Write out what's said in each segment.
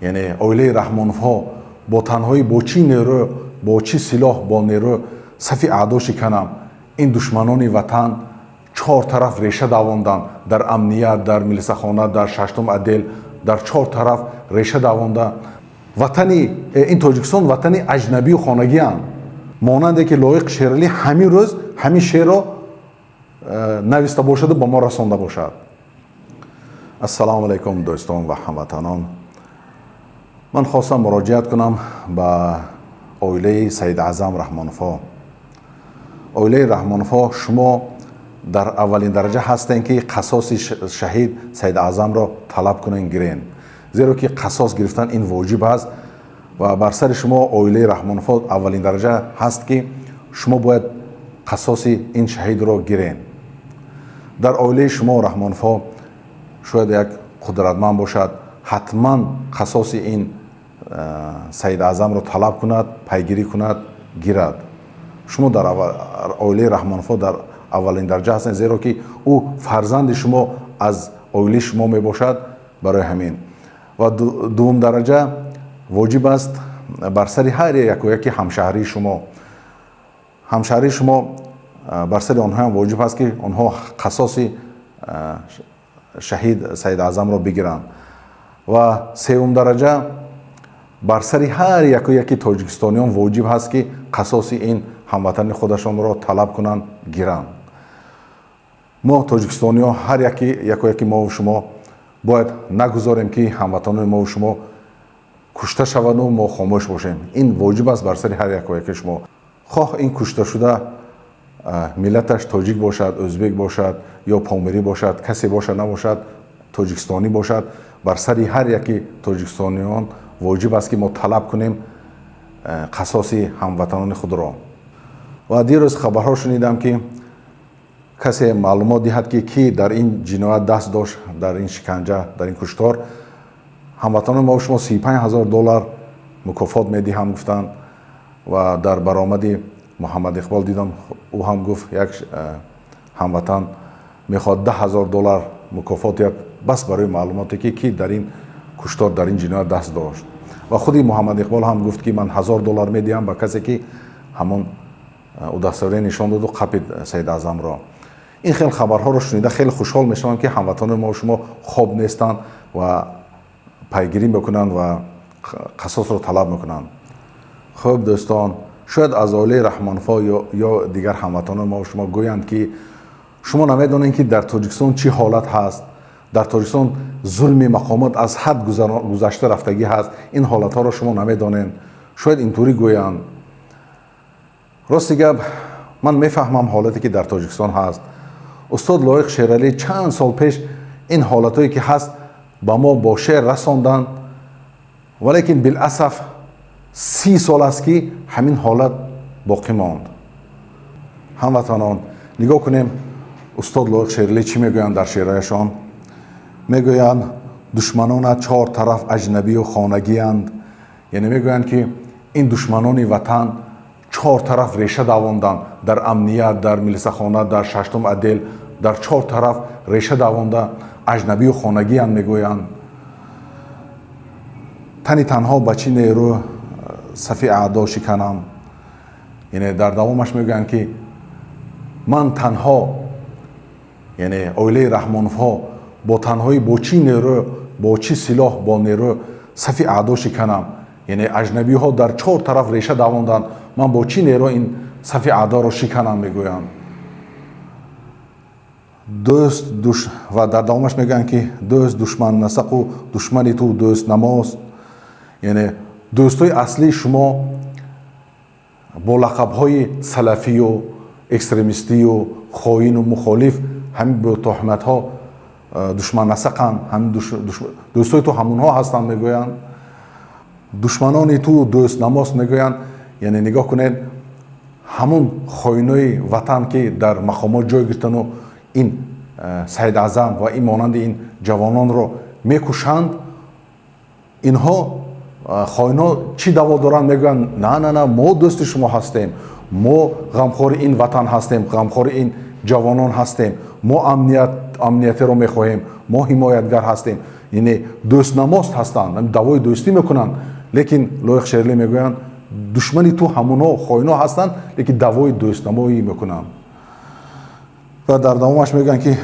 یعنی اویله رحمانفها با تنهایی با چی نیرو با چی سلاح با نیرو صف اعدا شکنم این دشمنان وطن چهار طرف ریشه دواندن در امنیت در ملیسخانه در ششتم عدل در چهار طرف ریشه دوانده وطنی این تاجیکستان وطنی اجنبی و خانگی هم ماننده که لایق شیرالی همین روز همین شعر رو نویسته باشد و با ما رسانده باشد. السلام علیکم دوستان و هموطنان. من خواستم مراجعت کنم به اویله سید اعظم رحمانفها. اویله رحمانفها شما در اولین درجه هستین که قصاص شهید سید اعظم را طلب کنین گیرین، زیرا که قصاص گرفتن این واجب است و بر سر شما اویله رحمانفها اولین درجه هست که شما باید قصاص این شهید را گیرین. در اویله شما رحمانفها شاید یک قدرتمند باشد، حتما قصاص این سید اعظم را طلب کند، پیگیری کند، گیرد. شما در اویله رحمانفها در اولین درجه هستند، زیرا که او فرزند شما از اویله شما می باشد. برای همین و دوم درجه واجب است بر سر هر یک و یکی همشهری شما بر سر آنها هم واجب است که آنها قصاص شهید سید اعظم را بگیرند. و سوم درجه بر سر هر یک و یکی تاجیکستانیان واجب است که قصاص این هموطن خودشان را طلب کنند، گیرند. ما تاجیکستانی ها هر یک و یکی ما و شما باید نگذاریم که هموطنان ما و شما کشته شوند و ما خاموش باشیم. این واجب است بر سر هر یک و یک شما، خواه این کشته شده ملتش تاجیک باشد، ازبک باشد یا پامیری باشد، کسی باشد نباشد، تاجیکستانی باشد، بر سر هر یکی تاجیکستانیان واجب است که ما طلب کنیم قصاص هموطنان خود را. و دیروز خبرها شنیدم که کسی معلومات دهد که کی در این جنایت دست داشت، در این شکنجه، در این کشتار. هموطنان ما و شما 35,000 دلار مکافات میدیم گفتند و در برآمد محمد اقبال دیدم او هم گفت یک هموطن میخواد 10,000 دلار مکافات بس برای معلوماتی که کی در این کشتار در این جنایت دست داشت. و خودی محمد اقبال هم گفت که من 1,000 دلار میدیم به کسی که همون او دستوری نشان داد و قپید سید اعظم را. این خیلی خبرها رو شنیده خیلی خوشحال میشم که هموطنان ما و شما خواب نیستند و پیگیری میکنند و قصاص رو طلب میکنند. خب دوستان، شاید از اویله رحمانفها یا دیگر هموطنان ما و شما گویند که شما نمیدونید که در تاجیکستان چی حالت هست. در تاجیکستان ظلم مقامات از حد گذشته رفتگی هست. این حالت ها رو شما نمیدونید. شاید اینطوری گویند. راستی گپ من میفهمم حالتی که در تاجیکستان هست. استاد لایق شیرالی چند سال پیش این حالتایی که هست با ما با شعر رساندن، ولیکن بالاسف 30 سال است که همین حالت باقی ماند. هموطنان نگاه کنیم استاد لایق شیرالی چی میگویند در شعرهایشان. میگویند دشمنان 4 طرف اجنبی و خانگی اند. یعنی میگویند که این دشمنان وطن 4 طرف ریشه دواندن در امنیت، در ملیسخانه، در ششتم عدل، در 4 طرف ریشه دوانده اجنبی و خانگی اند. میگویند تنی تنها بچی نیرو صف اعدا شکنم. یعنی در دوامش میگویند که من تنها، یعنی اویله رحمانفها با تنهایی با چی نیرو با چی سلاح با نیرو صف اعدا شکنم. یعنی اجنبی ها در 4 طرف ریشه دواندن، من با چی نیرو این صف اعدا را شکنم. میگویند و در دوامش میگن که دوست دشمن نسق و دشمنی تو دوست نماست. یعنی دوستای اصلی شما با لقب های سلفی و اکستریمیستی و خائن و مخالف همین با تهمت ها دشمن نسقن، همین دوستای تو همون ها هستن. میگویند دشمنان تو دوست نماست. میگویند یعنی نگاه کنید همون خائنای وطن که در مقامات جای گرفتن و این سید اعظم و این مانند این جوانان رو میکشند، اینها خائنا چی دعوا دارند؟ میگن نه ما دوست شما هستیم، ما غمخوار این وطن هستیم، غمخوار این جوانان هستیم، ما امنیت رو میخواهیم، ما حمایتگر هستیم. یعنی دوستنماست هستند، دوای دوستی میکنند، لیکن لایق شیرلی میگویند دشمنی تو همونا خائنا هستند، لیکن دوای دوستنمایی میکنند. و در دوامش میگن که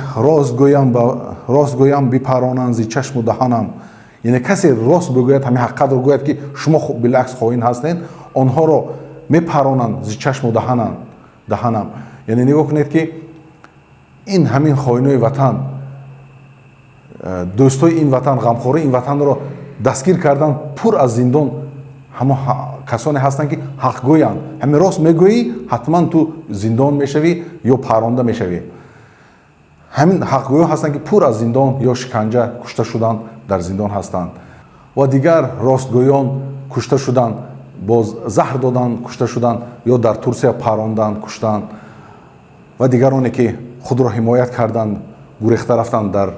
راست گویم بپرانند ز چشم و دهانم. یعنی کسی راست بگوید، همین حقیقت رو گوید که شما بالعکس خائن هستین، آنها رو میپرانند ز چشم و دهانم. یعنی نگاه کنید که این همین خائنای وطن، دوستای این وطن، غمخوری این وطن رو دستگیر کردن، پر از زندان همه کسانی هستند که حق گویند. همین راست میگویی حتما تو زندان میشوی یا پرانده میشوی. همین حق گویا هستند که پر از زندان یا شکنجه کشته شدن در زندان هستند. و دیگر راستگویان کشته شدند، باز زهر دادن کشته شدند، یا در ترکیه پراندند کشتند. و دیگرانی که خود را حمایت کردند گریخته رفتند، در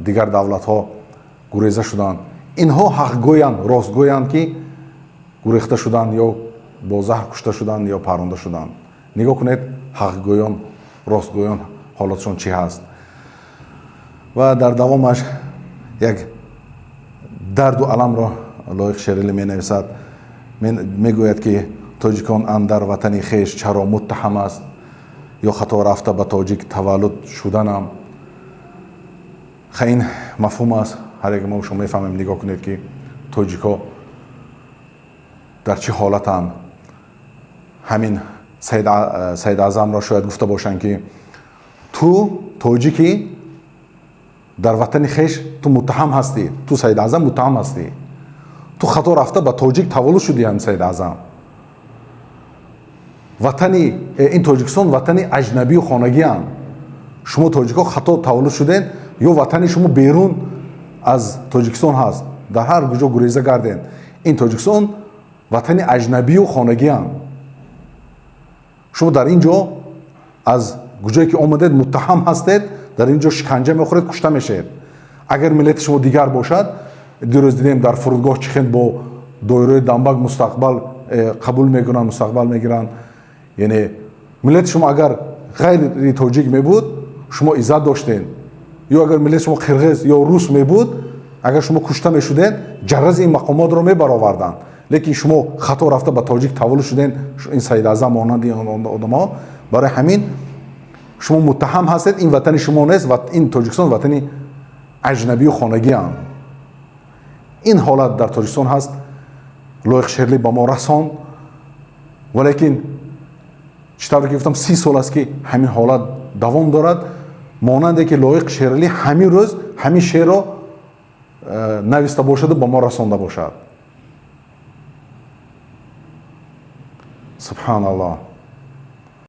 دیگر دولت ها گریزه شدند. اینها حق گویان، راست گویان که گریخته شدند یا با زهر کشته شدند یا پرانده شدند. نگاه کنید حق گویان، راست گویان حالتشون چی هست. و در دوامش یک درد و علم را لایق شیرلی می نویسد. میگوید که تاجیکان اندر وطنی خیش چرا متهم است، یا خطا رفته به تاجیک تولد شدنم. خیلی مفهوم است، هر یک ما شما میفهمیم. نگاه کنید که تاجیکا در چه حالتند. همین سید اعظم را شاید گفته باشند که تو تاجیکی در وطن خیش تو متهم هستی، تو سید اعظم متهم هستی، تو خطا رفته به تاجیک تولد شدی. هم سید اعظم وطنی این تاجیکستان وطنی اجنبی و خانگی هم. شما تاجیکا خطا تولد شدین، یا وطنی شما بیرون از تاجیکستان هست، در هر کجا گریزه گردین. این تاجیکستان وطنی اجنبی و خانگی هم. شما در اینجا از کجایی که آمدید متهم هستید، در اینجا شکنجه میخورید، کشته میشید. اگر ملت شما دیگر باشد، دیروز دیدیم در فرودگاه چخند با دایره دنبک مستقبل قبول میکنن، مستقبل میگیرن. یعنی ملت شما اگر غیر تاجیک میبود شما عزت داشتین، یا اگر ملت شما قرغیز یا روس میبود، اگر شما کشته میشدین جرز این مقامات رو میبرآوردن. لیکن شما خطا رفته به تاجیک تولد شدین، این سید اعظم مانند این آدم‌ها. برای همین شما متهم هستید، این وطن شما نیست و این تاجیکستان وطنی اجنبی و خانگی هم. این حالت در تاجیکستان هست. لایق شیرلی با ما رساند، ولیکن چطور که گفتم 30 سال است که همین حالت دوام دارد. ماننده که لایق شیرلی همین روز همین شعر را نوشته باشد و با ما رسانده باشد. سبحان الله.